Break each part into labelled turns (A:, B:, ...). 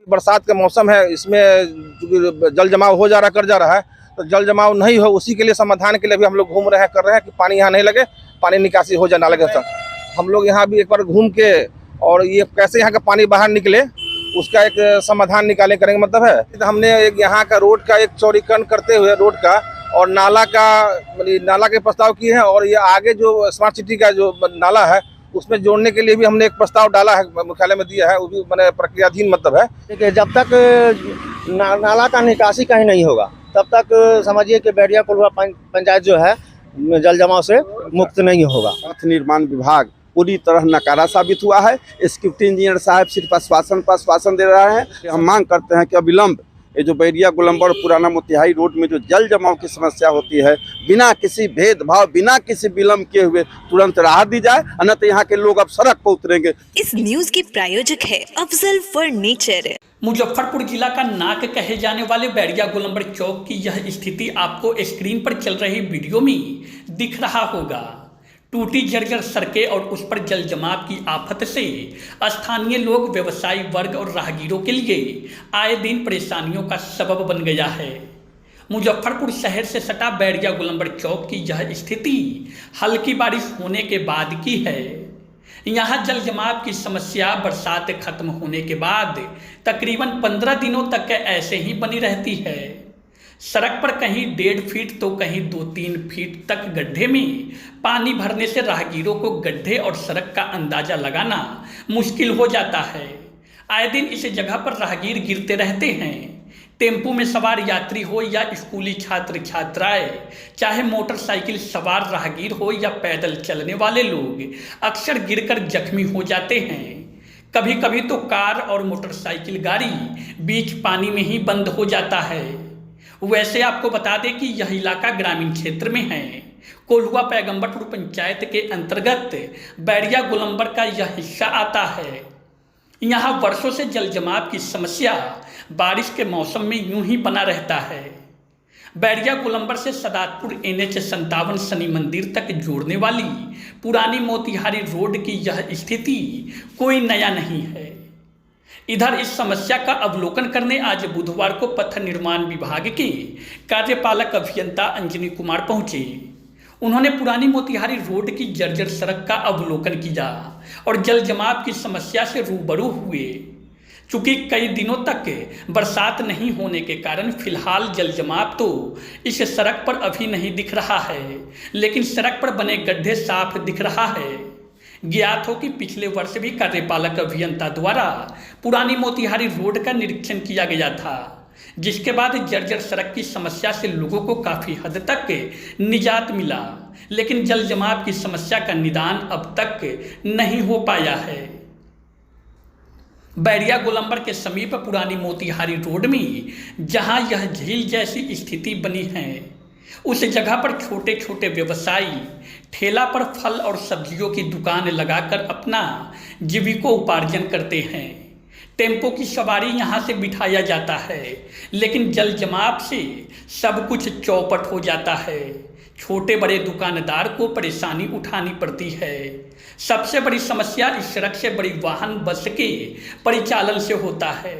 A: बरसात का मौसम है, इसमें जल जमाव हो जा रहा कर जा रहा है, तो जल जमाव नहीं हो उसी के लिए समाधान के लिए भी हम लोग घूम रहे हैं, कर रहे हैं कि पानी यहाँ नहीं लगे, पानी निकासी हो जाए नाले के साथ। हम लोग यहाँ भी एक बार घूम के और ये कैसे यहाँ का पानी बाहर निकले उसका एक समाधान निकालें करेंगे मतलब है। तो हमने एक यहाँ का रोड का एक चौड़ीकरण करते हुए रोड का और नाला के प्रस्ताव किए हैं, और ये आगे जो स्मार्ट सिटी का जो नाला है उसमें जोड़ने के लिए भी हमने एक प्रस्ताव डाला है, मुख्यालय में दिया है, वो भी मैंने प्रक्रियाधीन मतलब है।
B: देखिए, जब तक नाला का निकासी कहीं नहीं होगा तब तक समझिए कि बैरिया कोल्हुआ पंचायत जो है जल जमाव से मुक्त नहीं होगा।
C: पथ निर्माण विभाग पूरी तरह नकारा साबित हुआ है। एक्जीक्यूटिव इंजीनियर साहब सिर्फ आश्वासन दे रहे हैं। हम मांग करते हैं कि अविलंब ये जो बैरिया गोलंबर पुराना मोतिहारी रोड में जो जल जमाव की समस्या होती है, बिना किसी भेदभाव, बिना किसी विलंब किए हुए तुरंत राहत दी जाए, अन्यथा यहाँ के लोग अब सड़क पर उतरेंगे।
D: इस न्यूज के प्रायोजक है अफजल फर्नीचर।
E: मुजफ्फरपुर जिला का नाक कहे जाने वाले बैरिया गोलंबर चौक की यह स्थिति आपको स्क्रीन पर चल रही वीडियो में दिख रहा होगा। टूटी जर्जर सड़कें और उस पर जल जमाव की आफत से स्थानीय लोग, व्यवसायी वर्ग और राहगीरों के लिए आए दिन परेशानियों का सबब बन गया है। मुजफ्फरपुर शहर से सटा बैरिया गोलंबर चौक की यह स्थिति हल्की बारिश होने के बाद की है। यहाँ जल जमाव की समस्या बरसात खत्म होने के बाद तकरीबन 15 दिनों तक ऐसे ही बनी रहती है। सड़क पर कहीं 1.5 फीट तो कहीं 2-3 फीट तक गड्ढे में पानी भरने से राहगीरों को गड्ढे और सड़क का अंदाजा लगाना मुश्किल हो जाता है। आए दिन इस जगह पर राहगीर गिरते रहते हैं। टेम्पो में सवार यात्री हो या स्कूली छात्र छात्राएं, चाहे मोटरसाइकिल सवार राहगीर हो या पैदल चलने वाले लोग अक्सर गिरकर जख्मी हो जाते हैं। कभी कभी तो कार और मोटरसाइकिल गाड़ी बीच पानी में ही बंद हो जाता है। वैसे आपको बता दें कि यह इलाका ग्रामीण क्षेत्र में है। कोल्हुआ पैगंबरपुर पंचायत के अंतर्गत बैरिया गोलंबर का यह हिस्सा आता है। यहाँ वर्षों से जल जमाव की समस्या बारिश के मौसम में यूं ही बना रहता है। बैरिया गोलंबर से सदातपुर NH 57 शनि मंदिर तक जोड़ने वाली पुरानी मोतिहारी रोड की यह स्थिति कोई नया नहीं है। इधर इस समस्या का अवलोकन करने आज बुधवार को पथ निर्माण विभाग के कार्यपालक अभियंता अंजनी कुमार पहुंचे। उन्होंने पुरानी मोतिहारी रोड की जर्जर सड़क का अवलोकन किया और जल जमाव की समस्या से रूबरू हुए। चूंकि कई दिनों तक बरसात नहीं होने के कारण फिलहाल जल जमाव तो इस सड़क पर अभी नहीं दिख रहा है, लेकिन सड़क पर बने गड्ढे साफ दिख रहा है। ज्ञात हो कि पिछले वर्ष भी कार्यपालक अभियंता द्वारा पुरानी मोतिहारी रोड का निरीक्षण किया गया था, जिसके बाद जर्जर सड़क की समस्या से लोगों को काफ़ी हद तक निजात मिला, लेकिन जल जमाव की समस्या का निदान अब तक नहीं हो पाया है। बैरिया गोलंबर के समीप पुरानी मोतिहारी रोड में जहां यह झील जैसी स्थिति बनी है, उस जगह पर छोटे छोटे व्यवसायी ठेला पर फल और सब्जियों की दुकान लगाकर अपना जीविकोपार्जन करते हैं। टेम्पो की सवारी यहाँ से बिठाया जाता है, लेकिन जल जमाव से सब कुछ चौपट हो जाता है। छोटे बड़े दुकानदार को परेशानी उठानी पड़ती है। सबसे बड़ी समस्या इस सड़क से बड़ी वाहन बस के परिचालन से होता है।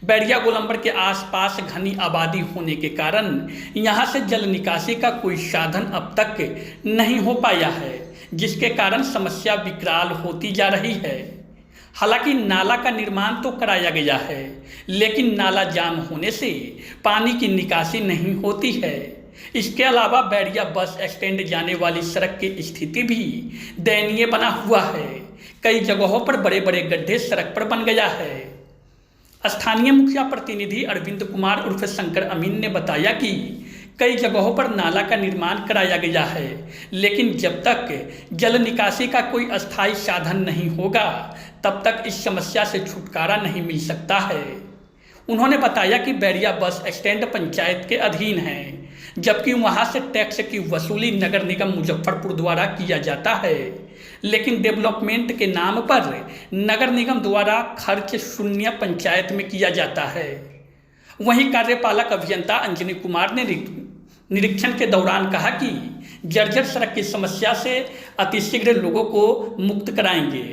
E: बैरिया गोलंबर के आसपास घनी आबादी होने के कारण यहाँ से जल निकासी का कोई साधन अब तक नहीं हो पाया है, जिसके कारण समस्या विकराल होती जा रही है। हालांकि नाला का निर्माण तो कराया गया है, लेकिन नाला जाम होने से पानी की निकासी नहीं होती है। इसके अलावा बैरिया बस स्टैंड जाने वाली सड़क की स्थिति भी दयनीय बना हुआ है। कई जगहों पर बड़े बड़े गड्ढे सड़क पर बन गया है। स्थानीय मुखिया प्रतिनिधि अरविंद कुमार उर्फ शंकर अमीन ने बताया कि कई जगहों पर नाला का निर्माण कराया गया है, लेकिन जब तक जल निकासी का कोई अस्थायी साधन नहीं होगा तब तक इस समस्या से छुटकारा नहीं मिल सकता है। उन्होंने बताया कि बैरिया बस स्टैंड पंचायत के अधीन है, जबकि वहां से टैक्स की वसूली नगर निगम मुजफ्फरपुर द्वारा किया जाता है, लेकिन डेवलपमेंट के नाम पर नगर निगम द्वारा खर्च शून्य पंचायत में किया जाता है। वहीं कार्यपालक अभियंता अंजनी कुमार ने निरीक्षण के दौरान कहा कि जर्जर सड़क की समस्या से अतिशीघ्र लोगों को मुक्त कराएंगे।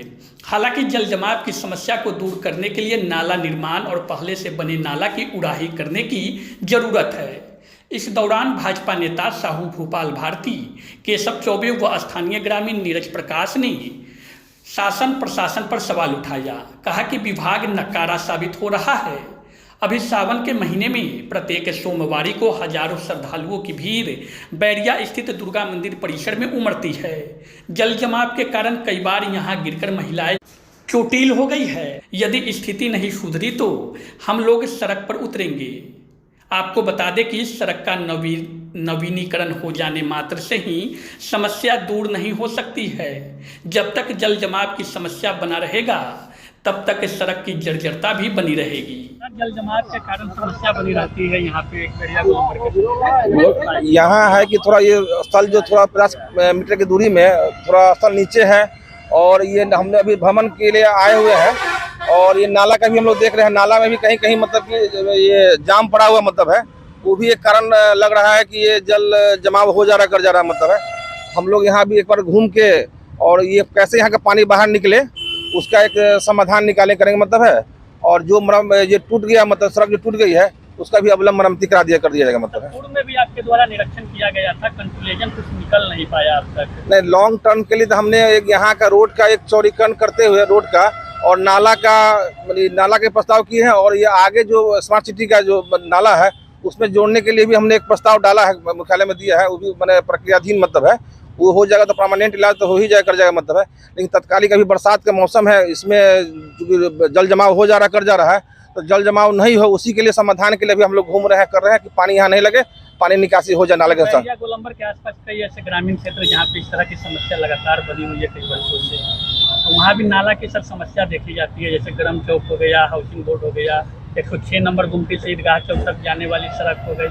E: हालांकि जल जमाव की समस्या को दूर करने के लिए नाला निर्माण और पहले से बने नाला की उड़ाही करने की जरूरत है। इस दौरान भाजपा नेता साहू भूपाल भारती, केशव चौबे व स्थानीय ग्रामीण नीरज प्रकाश ने शासन प्रशासन पर सवाल उठाया। कहा कि विभाग नकारा साबित हो रहा है। अभी सावन के महीने में प्रत्येक सोमवारी को हजारों श्रद्धालुओं की भीड़ बैरिया स्थित दुर्गा मंदिर परिसर में उमड़ती है। जल जमाव के कारण कई बार यहां गिरकर महिलाएं चोटिल हो गई है। यदि स्थिति नहीं सुधरी तो हम लोग सड़क पर उतरेंगे। आपको बता दें कि इस सड़क का नवीनीकरण हो जाने मात्र से ही समस्या दूर नहीं हो सकती है। जब तक जल जमाव की समस्या बना रहेगा तब तक सड़क की जर्जरता भी बनी रहेगी। जल जमाव के कारण समस्या बनी रहती है यहाँ पे बैरिया गोलंबर के।
A: यहाँ है कि थोड़ा ये स्थल जो थोड़ा 50 मीटर की दूरी में थोड़ा स्थल नीचे है और ये हमने अभी भ्रमण के लिए आए हुए हैं और ये नाला का भी हम लोग देख रहे हैं। नाला में भी कहीं कहीं मतलब कि ये जाम पड़ा हुआ मतलब है, वो भी एक कारण लग रहा है कि ये जल जमाव हो जा रहा कर जा रहा मतलब है। हम लोग यहाँ भी एक बार घूम के और ये कैसे यहाँ का पानी बाहर निकले उसका एक समाधान निकालें करेंगे मतलब है। और जो ये टूट गया मतलब सड़क जो टूट गई है उसका भी अवलंब मरम्मती कर दिया जाएगा मतलब है।
E: पूर्व में भी आपके द्वारा निरीक्षण किया गया था, कंक्लूजन कुछ निकल नहीं पाया अब तक।
A: नहीं, लॉन्ग टर्म के लिए तो हमने एक यहाँ का रोड का एक चौड़ीकरण करते हुए रोड का और नाला के प्रस्ताव किए हैं और ये आगे जो स्मार्ट सिटी का जो नाला है उसमें जोड़ने के लिए भी हमने एक प्रस्ताव डाला है, मुख्यालय में दिया है, वो भी मैंने प्रक्रियाधीन मतलब है। वो हो जाएगा तो परमानेंट इलाज तो हो ही जाएगा कर जाएगा मतलब है। लेकिन तत्कालिक अभी बरसात का मौसम है, इसमें जल जमाव हो जा रहा कर जा रहा है, तो जल जमाव नहीं हो उसी के लिए समाधान के लिए भी हम लोग घूम रहे हैं कर रहे हैं कि पानी यहाँ नहीं लगे, पानी निकासी हो जाए नाले के साथ।
E: गोलंबर के आसपास कई ऐसे ग्रामीण क्षेत्र जहाँ पे इस तरह की समस्या लगातार बनी हुई है कई वर्षों से, तो वहाँ भी नाला की सब समस्या देखी जाती है। जैसे गरम चौक हो गया, हाउसिंग बोर्ड हो गया, 106 नंबर गुमटी से ईदगाह चौक तक जाने वाली सड़क हो गई।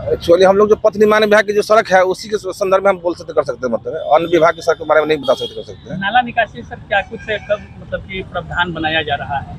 A: एक्चुअली हम लोग जो पथ निर्माण विभाग की जो सड़क है उसी के संदर्भ में हम बोल सकते कर सकते हैं मतलब अन्य विभाग की सड़क के बारे में नहीं बता सकते कर सकते हैं।
E: नाला निकासी सर क्या कुछ कब मतलब कि प्रावधान बनाया जा रहा है?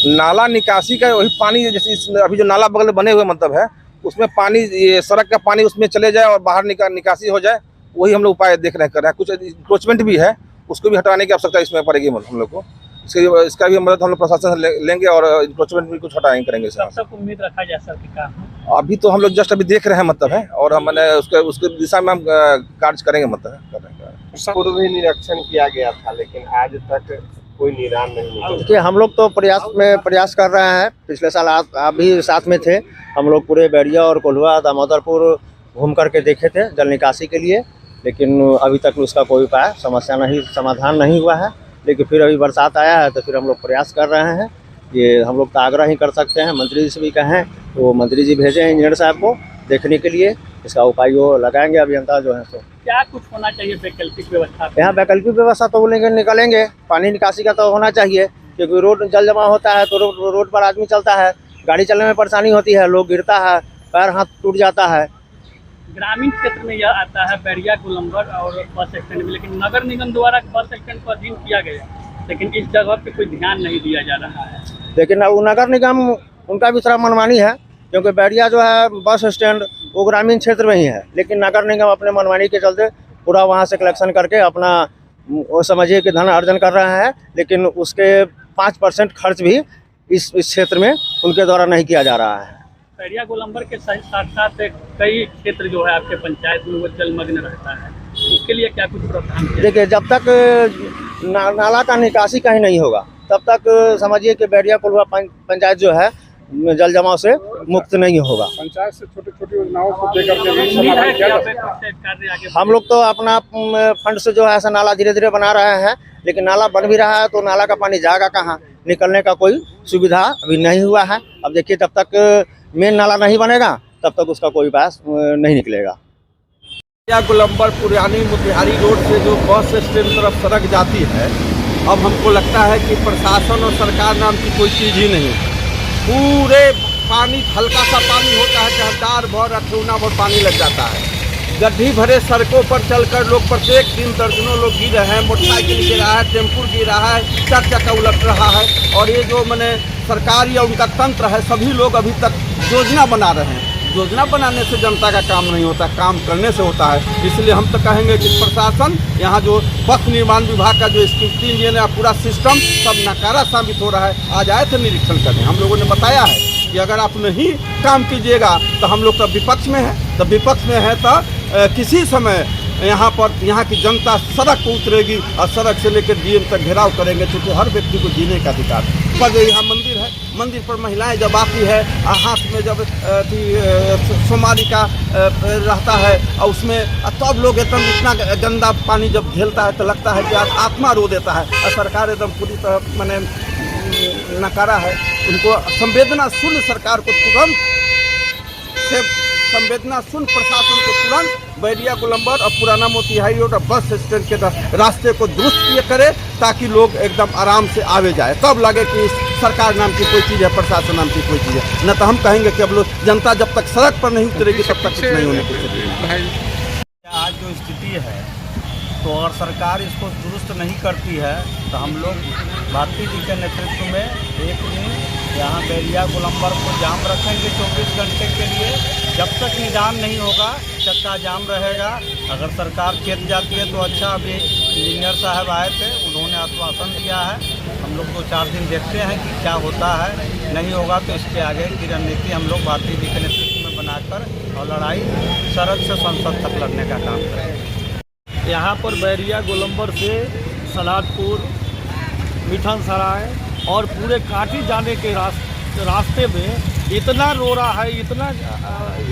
A: नाला निकासी का वही पानी जैसे अभी जो नाला बगल बने हुए मतलब है उसमें पानी ये सड़क का पानी उसमें चले जाए और बाहर निकासी हो जाए, वही हम लोग उपाय देख रहे हैं। कुछ इंक्रोचमेंट भी है, उसको भी हटाने की आवश्यकता इसमें पड़ेगी हम लोग को। इसका भी मदद हम लोग प्रशासन से लेंगे और इंक्रोचमेंट भी कुछ हटाएंगे करेंगे।
E: सब उम्मीद रखा जा सकता है।
A: अभी तो हम लोग जस्ट अभी देख रहे हैं मतलब है और हम मैंने उसके दिशा में हम कार्य करेंगे मतलब है।
F: पूर्व भी निरीक्षण किया गया था लेकिन आज तक कोई निदान नहीं हुआ।
B: देखिए हम लोग तो प्रयास कर रहे हैं। पिछले साल आप भी साथ में थे, हम लोग पूरे बैरिया और कोल्हुआ दामोदरपुर घूम करके देखे थे जल निकासी के लिए, लेकिन अभी तक उसका कोई उपाय समाधान नहीं हुआ है। लेकिन फिर अभी बरसात आया है तो फिर हम लोग प्रयास कर रहे हैं। ये हम लोग तो आग्रह ही कर सकते हैं, मंत्री जी से भी कहें तो मंत्री जी भेजे हैं इंजीनियर साहब को देखने के लिए, इसका उपाय वो लगाएंगे अभियंता जो है। तो
E: क्या कुछ होना चाहिए वैकल्पिक व्यवस्था?
B: यहाँ वैकल्पिक व्यवस्था तो बोलेंगे निकालेंगे, पानी निकासी का तो होना चाहिए, क्योंकि रोड जल जमा होता है तो रोड पर आदमी चलता है, गाड़ी चलने में परेशानी होती है, लोग गिरता है, पैर हाथ टूट जाता है।
E: ग्रामीण क्षेत्र में यह आता है बैरिया गोलंबर और बस स्टैंड में, लेकिन नगर निगम द्वारा बस स्टैंड को अधीन किया गया, लेकिन इस जगह पे कोई ध्यान नहीं दिया जा रहा है।
B: लेकिन वो नगर निगम उनका भी थोड़ा मनमानी है, क्योंकि बैरिया जो है बस स्टैंड वो ग्रामीण क्षेत्र में ही है, लेकिन नगर निगम अपने मनमानी के चलते पूरा वहाँ से कलेक्शन करके अपना वो समझिए कि धन अर्जन कर रहा है, लेकिन उसके 5% खर्च भी इस क्षेत्र में उनके द्वारा नहीं किया जा रहा है।
E: बैरिया गोलंबर के साथ साथ कई क्षेत्र जो है आपके पंचायत में वो जलमग्न रहता है, उसके लिए क्या कुछ प्रावधान किया?
B: देखिए जब तक नाला का निकासी कहीं नहीं होगा तब तक समझिए कि बैरिया कोल्हुआ पंचायत जो है जल जमाव से मुक्त नहीं होगा।
F: पंचायत से छोटी छोटी योजनाओं को लेकर के
B: हम लोग तो अपना फंड से जो है ऐसा नाला धीरे धीरे बना रहे हैं, लेकिन नाला बन भी रहा है तो नाला का पानी जाएगा कहाँ, निकलने का कोई सुविधा अभी नहीं हुआ है। अब देखिए जब तक मेन नाला नहीं बनेगा तब तक उसका कोई बात नहीं निकलेगा।
C: बैरिया गोलंबर पुरानी मोतिहारी रोड से जो बस स्टैंड तरफ सड़क जाती है, अब हमको लगता है कि प्रशासन और सरकार नाम की कोई चीज़ ही नहीं। पूरे पानी हल्का सा पानी होता है, जहरदार भर अठौना भर पानी लग जाता है। गड्ढी भरे सड़कों पर चलकर लोग प्रत्येक दिन दर्जनों लोग गिर रहे हैं, मोटरसाइकिल गिर रहा है, टेम्पू गिर रहा है, 4 चक्का उलट रहा है। और ये जो मैंने सरकार या उनका तंत्र है, सभी लोग अभी तक योजना बना रहे हैं, योजना बनाने से जनता का काम नहीं होता, काम करने से होता है। इसलिए हम तो कहेंगे कि प्रशासन, यहाँ जो पथ निर्माण विभाग का जो स्क्रिप्टिंग इंजीनियर है, पूरा सिस्टम सब नकारा साबित हो रहा है। आज आए थे निरीक्षण करने, हम लोगों ने बताया है कि अगर आप नहीं काम कीजिएगा तो हम लोग तो विपक्ष में है, तो विपक्ष में है तो किसी समय यहाँ की जनता सड़क को उतरेगी और सड़क से लेकर डीएम तक घेराव करेंगे, क्योंकि हर व्यक्ति को जीने का अधिकार है। पर यहाँ मंदिर है, मंदिर पर महिलाएं जब आती है, हाथ में जब सोमारी का रहता है और उसमें तब लोग एकदम इतना गंदा पानी जब झेलता है तो लगता है कि आत्मा रो देता है। और सरकार एकदम पूरी तरह मैंने नकारा है। उनको संवेदना शून्य सरकार को तुरंत से संवेदना सुन प्रशासन को तुरंत बैरिया गोलंबर और पुराना मोतिहारी रोड और बस स्टैंड के रास्ते को दुरुस्त करे, ताकि लोग एकदम आराम से आवे जाए। तब लगे कि सरकार नाम की कोई चीज़ है, प्रशासन नाम की कोई चीज़ है। न तो हम कहेंगे कि अब लोग जनता जब तक सड़क पर नहीं उतरेगी तब तक कुछ नहीं होने की स्थिति।
G: आज जो स्थिति है, तो अगर सरकार इसको दुरुस्त नहीं करती है तो हम लोग भारती जी के नेतृत्व में एक दिन यहाँ बैरिया गोलंबर को जाम रखेंगे 24 घंटे के लिए। जब तक निदान नहीं होगा चक्का जाम रहेगा। अगर सरकार खेत जाती है तो अच्छा। अभी इंजीनियर साहब आए थे, उन्होंने आश्वासन दिया है। हम लोग 2-4 दिन देखते हैं कि क्या होता है। नहीं होगा तो इसके आगे की रणनीति हम लोग भारती जी के नेतृत्व में बनाकर और लड़ाई सड़क से संसद तक लड़ने का काम करेंगे।
H: यहाँ पर बैरिया गोलंबर से सलादपुर, मिठन सराय और पूरे काटी जाने के रास्ते में इतना रोड़ा है,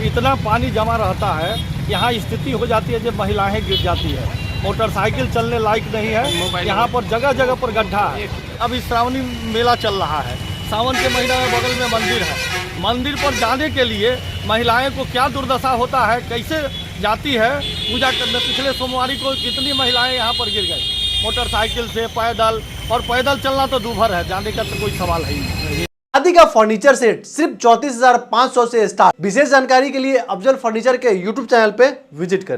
H: इतना पानी जमा रहता है। यहाँ स्थिति हो जाती है जब महिलाएं गिर जाती है, मोटरसाइकिल चलने लायक नहीं है। यहाँ पर जगह जगह पर गड्ढा है। अभी श्रावणी मेला चल रहा है, सावन के महीना में बगल में मंदिर है। मंदिर पर जाने के लिए महिलाएं को क्या दुर्दशा होता है, कैसे जाती है पूजा करने। पिछले सोमवारी को कितनी महिलाएं यहाँ पर गिर गई, मोटरसाइकिल से, पैदल। और पैदल चलना तो दूभर है, जाने का तो कोई सवाल है ही नहीं।
I: शादी का फर्नीचर सेट सिर्फ 34,500 से स्टार्ट। विशेष जानकारी के लिए अफजल फर्नीचर के यूट्यूब चैनल पे विजिट करें।